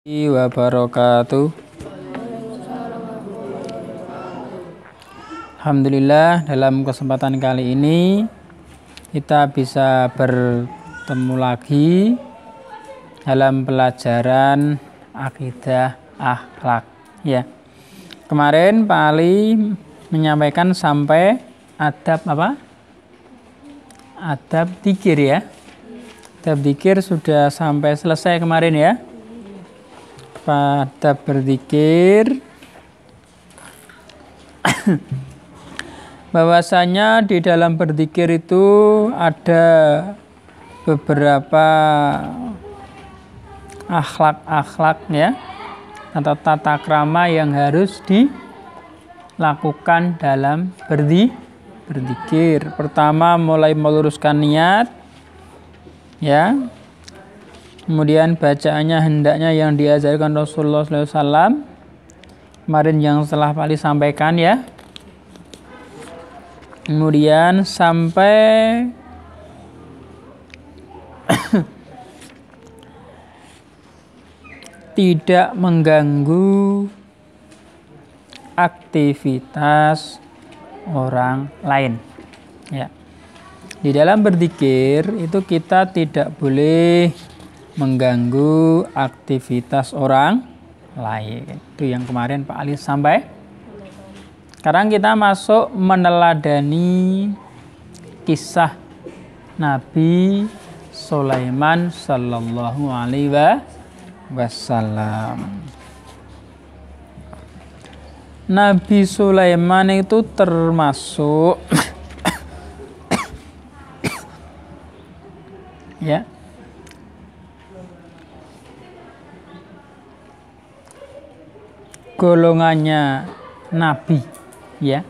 Wabarakatuh. Alhamdulillah, dalam kesempatan kali ini kita bisa bertemu lagi dalam pelajaran akidah akhlak ya. Kemarin Pak Ali menyampaikan sampai adab apa? Adab dzikir ya. Adab dzikir sudah sampai selesai kemarin ya. Pada berzikir bahwasanya di dalam berzikir itu ada beberapa akhlak-akhlak ya atau tata krama yang harus dilakukan dalam berzikir. Pertama, mulai meluruskan niat ya. Kemudian bacaannya hendaknya yang diajarkan Rasulullah SAW. Kemarin yang setelah Pak Ali sampaikan ya. Kemudian sampai tidak mengganggu aktivitas orang lain. Ya. Di dalam berzikir itu kita tidak boleh mengganggu aktivitas orang lain. Itu yang kemarin Pak Ali sampai. Sekarang kita masuk meneladani kisah Nabi Sulaiman sallallahu alaihi wasallam. Nabi Sulaiman itu termasuk ya, golongannya Nabi ya.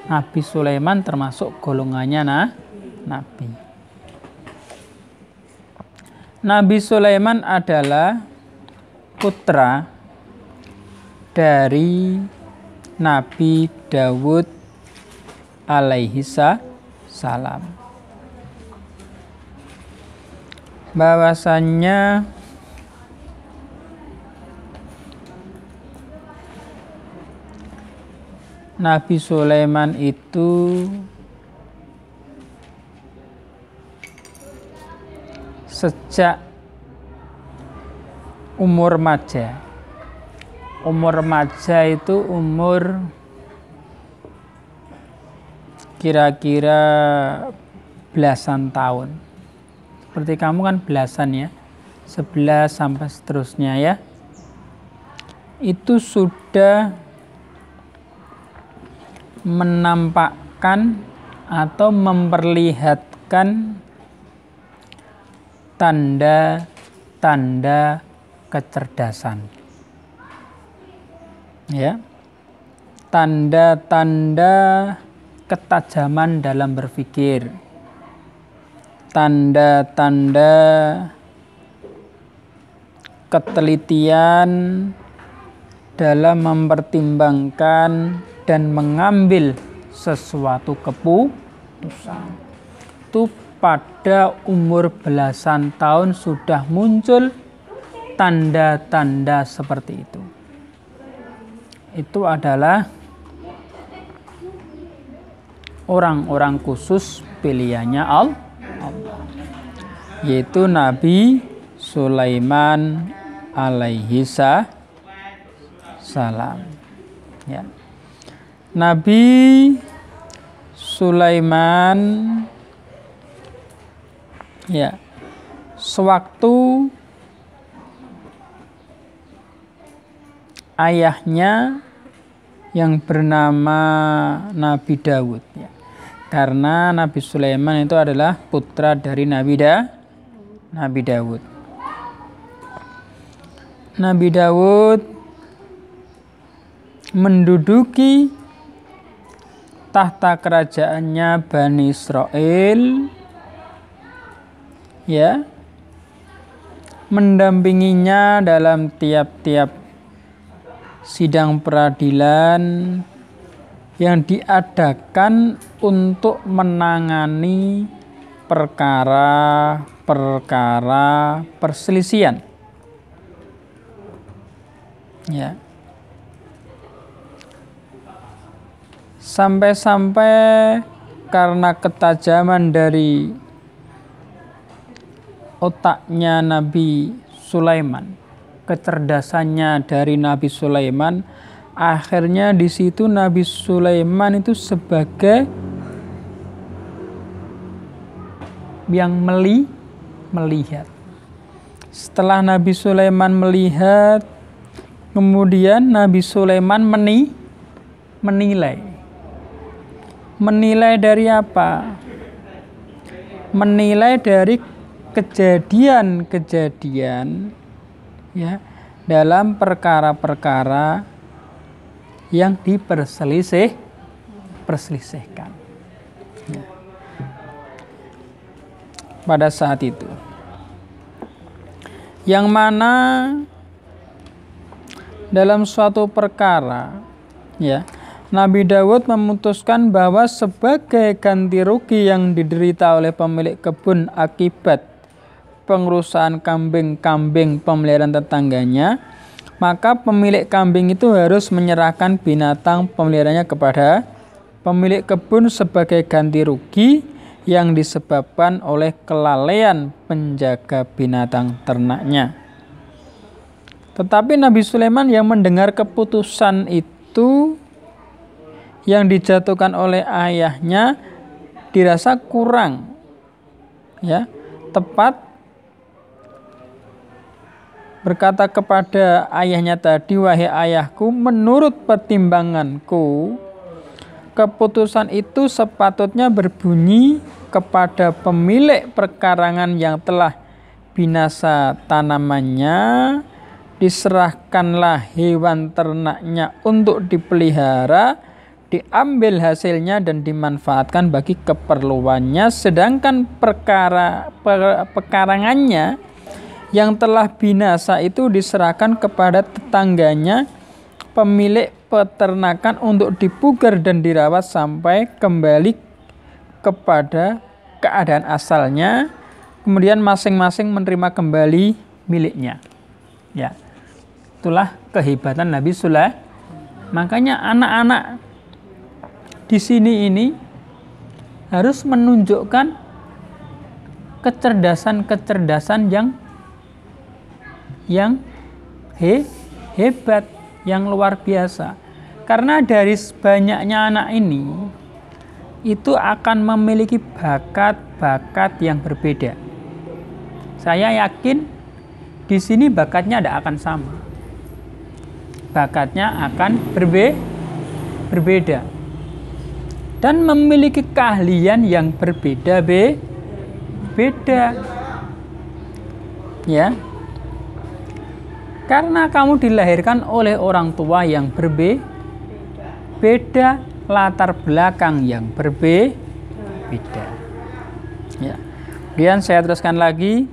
Nabi Sulaiman termasuk golongannya Nabi. Nabi Sulaiman adalah putra dari Nabi Dawud alaihi salam. Bahwasannya Nabi Sulaiman itu sejak umur remaja. Umur remaja itu umur kira-kira belasan tahun. Seperti kamu kan belasan ya. 11 sampai seterusnya ya. Itu sudah menampakkan atau memperlihatkan tanda-tanda kecerdasan ya, tanda-tanda ketajaman dalam berpikir, tanda-tanda ketelitian dalam mempertimbangkan dan mengambil sesuatu keputusan. Itu pada umur belasan tahun sudah muncul tanda-tanda seperti itu. Itu adalah orang-orang khusus pilihannya Allah, yaitu Nabi Sulaiman alaihi salam ya. Nabi Sulaiman ya, sewaktu ayahnya yang bernama Nabi Dawud ya. Karena Nabi Sulaiman itu adalah putra dari Nabi Dawud. Nabi Dawud menduduki tahta kerajaannya Bani Israel ya, mendampinginya dalam tiap-tiap sidang peradilan yang diadakan untuk menangani perkara-perkara perselisihan Ya. Sampai-sampai karena ketajaman dari otaknya Nabi Sulaiman, kecerdasannya dari Nabi Sulaiman, akhirnya di situ Nabi Sulaiman itu sebagai yang melihat. Setelah Nabi Sulaiman melihat, kemudian Nabi Sulaiman menilai. Menilai dari apa? Menilai dari kejadian-kejadian ya dalam perkara-perkara yang diperselisihkan. Ya. Pada saat itu, yang mana dalam suatu perkara, ya, Nabi Daud memutuskan bahwa sebagai ganti rugi yang diderita oleh pemilik kebun akibat pengurusan kambing-kambing pemeliharaan tetangganya, maka pemilik kambing itu harus menyerahkan binatang pemeliharaannya kepada pemilik kebun sebagai ganti rugi yang disebabkan oleh kelalaian penjaga binatang ternaknya. Tetapi Nabi Sulaiman yang mendengar keputusan itu yang dijatuhkan oleh ayahnya dirasa kurang, ya, tepat, berkata kepada ayahnya tadi, wahai ayahku, menurut pertimbanganku keputusan itu sepatutnya berbunyi kepada pemilik perkarangan yang telah binasa tanamannya, diserahkanlah hewan ternaknya untuk dipelihara, diambil hasilnya dan dimanfaatkan bagi keperluannya, sedangkan pekarangannya yang telah binasa itu diserahkan kepada tetangganya, pemilik peternakan, untuk dipugar dan dirawat sampai kembali kepada keadaan asalnya, kemudian masing-masing menerima kembali miliknya. Ya, itulah kehebatan Nabi Sulaiman. Makanya anak-anak di sini ini harus menunjukkan kecerdasan yang hebat, yang luar biasa. Karena dari banyaknya anak ini itu akan memiliki bakat-bakat yang berbeda. Saya yakin di sini bakatnya tidak akan sama. Bakatnya akan berbeda. Dan memiliki keahlian yang beda. Ya. Karena kamu dilahirkan oleh orang tua yang berbeda, latar belakang yang berbeda. Ya. Kemudian saya teruskan lagi.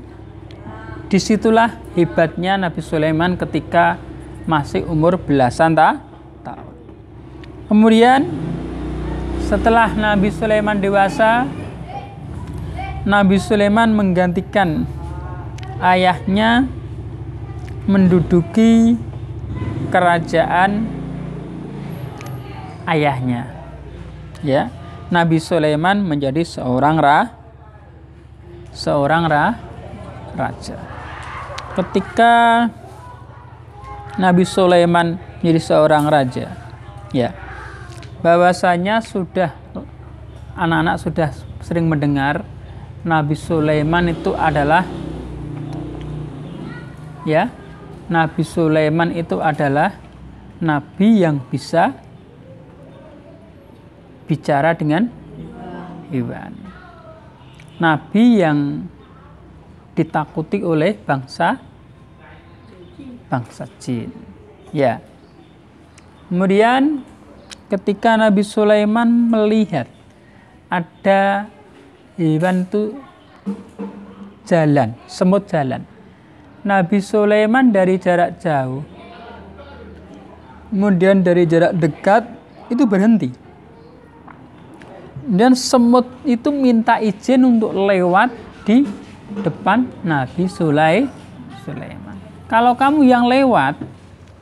Disitulah hebatnya Nabi Sulaiman ketika masih umur belasan tahun. Kemudian setelah Nabi Sulaiman dewasa, Nabi Sulaiman menggantikan ayahnya menduduki kerajaan ayahnya. Ya, Nabi Sulaiman menjadi seorang raja. Ketika Nabi Sulaiman menjadi seorang raja, ya, bahwasanya sudah anak-anak sudah sering mendengar Nabi Sulaiman itu adalah, ya, Nabi Sulaiman itu adalah nabi yang bisa bicara dengan hewan. Nabi yang ditakuti oleh bangsa jin. Ya. Kemudian ketika Nabi Sulaiman melihat ada hewan itu jalan, semut jalan, Nabi Sulaiman dari jarak jauh, kemudian dari jarak dekat itu berhenti. Dan semut itu minta izin untuk lewat di depan Nabi Sulaiman. Kalau kamu yang lewat,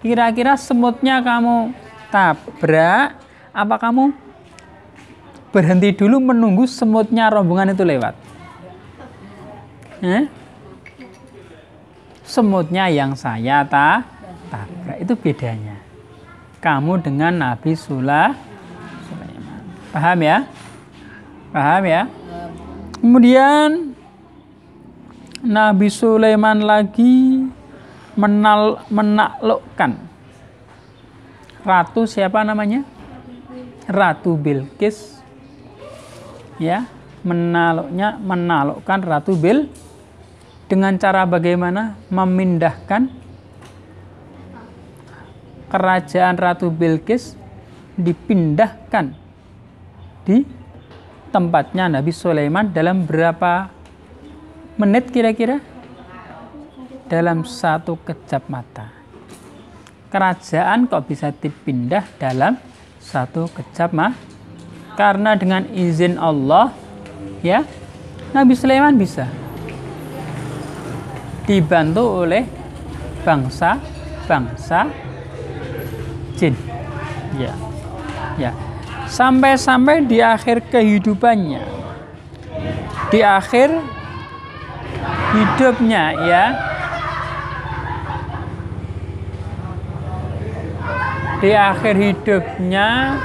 Kira-kira semutnya kamu tabrak, apa kamu berhenti dulu menunggu semutnya rombongan itu lewat? Semutnya yang saya tabrak, itu bedanya kamu dengan Nabi Sulaiman. Paham ya? Paham ya? Kemudian Nabi Sulaiman lagi menaklukkan ratu, siapa namanya? Ratu Bilqis. Ya, menaklukkan Ratu Bilqis dengan cara bagaimana? Memindahkan kerajaan Ratu Bilqis, dipindahkan di tempatnya Nabi Sulaiman dalam berapa menit kira-kira? Dalam 1 kejap mata. Kerajaan kok bisa dipindah dalam 1 kejap mata? Karena dengan izin Allah, ya, Nabi Sulaiman bisa dibantu oleh bangsa jin. Ya. Ya. Sampai-sampai di akhir kehidupannya, di akhir hidupnya, ya, di akhir hidupnya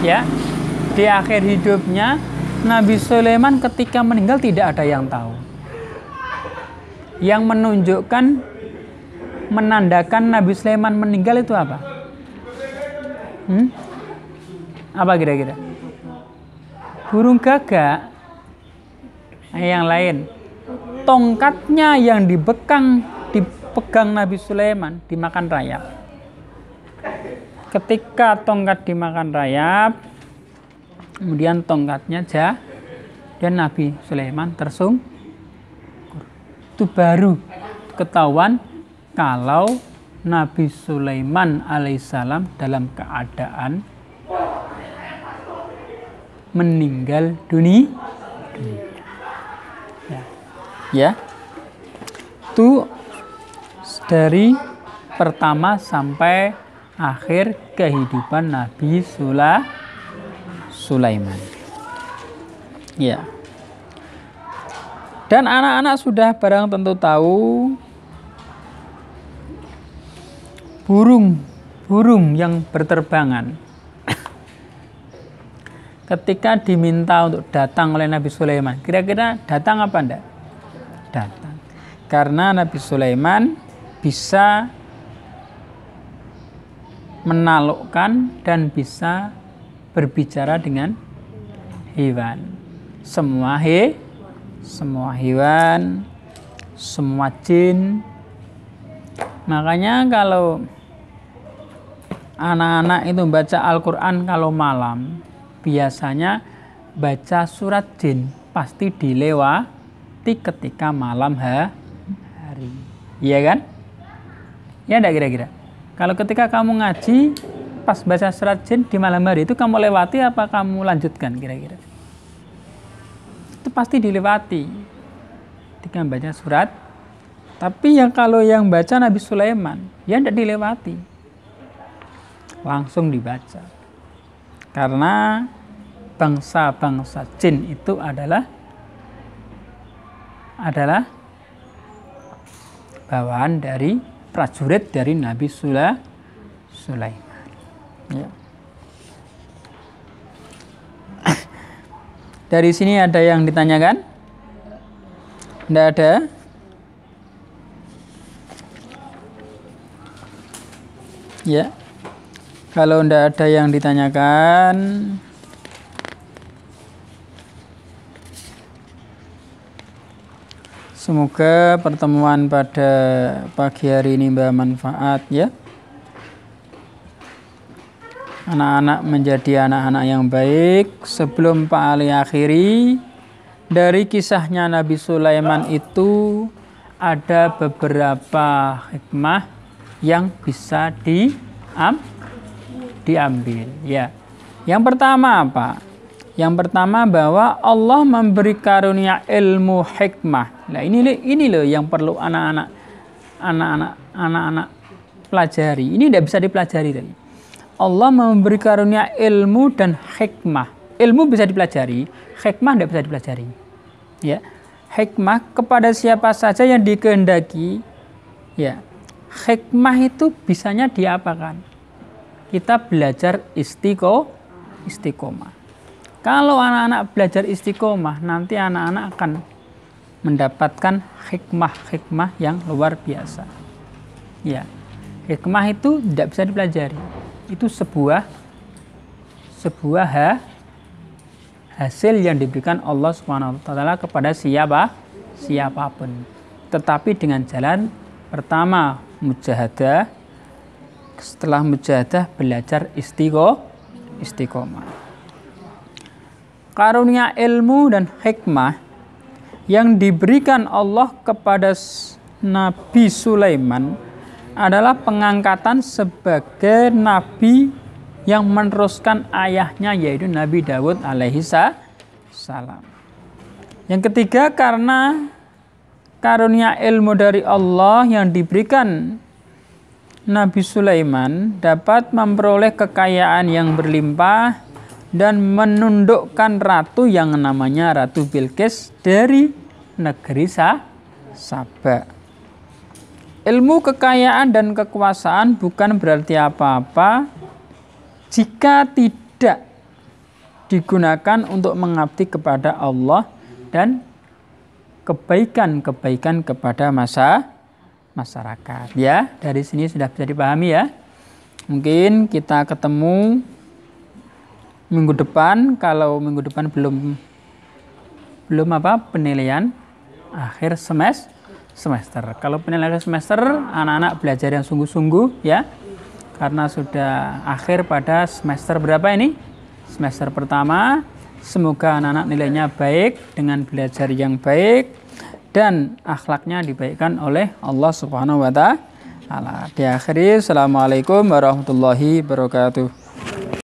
ya, di akhir hidupnya Nabi Sulaiman ketika meninggal tidak ada yang tahu. Yang menunjukkan, menandakan Nabi Sulaiman meninggal itu apa? Apa kira-kira? Burung gagak. Yang lain, tongkatnya yang dipegang Nabi Sulaiman dimakan rayap. Ketika tongkat dimakan rayap, kemudian tongkatnya dan Nabi Sulaiman tersungkur. Itu baru ketahuan kalau Nabi Sulaiman alaihissalam dalam keadaan meninggal dunia. Ya, itu dari pertama sampai akhir kehidupan Nabi Sulaiman. Ya. Dan anak-anak sudah barang tentu tahu burung yang berterbangan. Ketika diminta untuk datang oleh Nabi Sulaiman, kira-kira datang apa enggak? Datang. Karena Nabi Sulaiman bisa menaklukkan dan bisa berbicara dengan hewan. Semua hewan, semua jin. Makanya kalau anak-anak itu baca Al-Quran kalau malam, biasanya baca surat jin pasti dilewati ketika malam hari. Iya kan? Ya enggak kira-kira? Kalau ketika kamu ngaji pas baca surat jin di malam hari itu kamu lewati apa kamu lanjutkan kira-kira? Itu pasti dilewati ketika baca surat. Tapi kalau yang baca Nabi Sulaiman ya tidak dilewati, langsung dibaca. Karena bangsa-bangsa jin itu adalah bawaan dari prajurit dari Nabi Sulaiman. Ya. Dari sini ada yang ditanyakan? Tidak ada? Ya. Kalau tidak ada yang ditanyakan, semoga pertemuan pada pagi hari ini bermanfaat ya. Anak-anak menjadi anak-anak yang baik. Sebelum Pak Ali akhiri, dari kisahnya Nabi Sulaiman itu ada beberapa hikmah yang bisa diambil ya. Yang pertama apa? Yang pertama bahwa Allah memberi karunia ilmu hikmah. Nah, ini loh yang perlu anak-anak pelajari. Ini tidak bisa dipelajari tadi. Allah memberi karunia ilmu dan hikmah. Ilmu bisa dipelajari, hikmah tidak bisa dipelajari. Ya. Hikmah kepada siapa saja yang dikehendaki. Ya. Hikmah itu bisanya diapakan? Kita belajar istiqomah. Kalau anak-anak belajar istiqomah, nanti anak-anak akan mendapatkan hikmah yang luar biasa. Ya, hikmah itu tidak bisa dipelajari. Itu sebuah hasil yang diberikan Allah SWT kepada siapapun. Tetapi dengan jalan pertama mujahadah, setelah mujahadah belajar istiqomah. Karunia ilmu dan hikmah yang diberikan Allah kepada Nabi Sulaiman adalah pengangkatan sebagai nabi yang meneruskan ayahnya, yaitu Nabi Daud alaihi salam. Yang ketiga, karena karunia ilmu dari Allah yang diberikan Nabi Sulaiman dapat memperoleh kekayaan yang berlimpah dan menundukkan ratu yang namanya Ratu Bilqis dari negeri Saba. Ilmu, kekayaan, dan kekuasaan bukan berarti apa-apa jika tidak digunakan untuk mengabdi kepada Allah dan kebaikan-kebaikan kepada masyarakat. Ya, dari sini sudah bisa dipahami ya. Mungkin kita ketemu minggu depan. Kalau minggu depan belum penilaian akhir semester. Kalau penilaian semester, anak-anak belajar yang sungguh-sungguh ya. Karena sudah akhir pada semester berapa ini? Semester pertama. Semoga anak-anak nilainya baik dengan belajar yang baik dan akhlaknya dibaikkan oleh Allah Subhanahu wa taala. Diakhiri, assalamualaikum warahmatullahi wabarakatuh.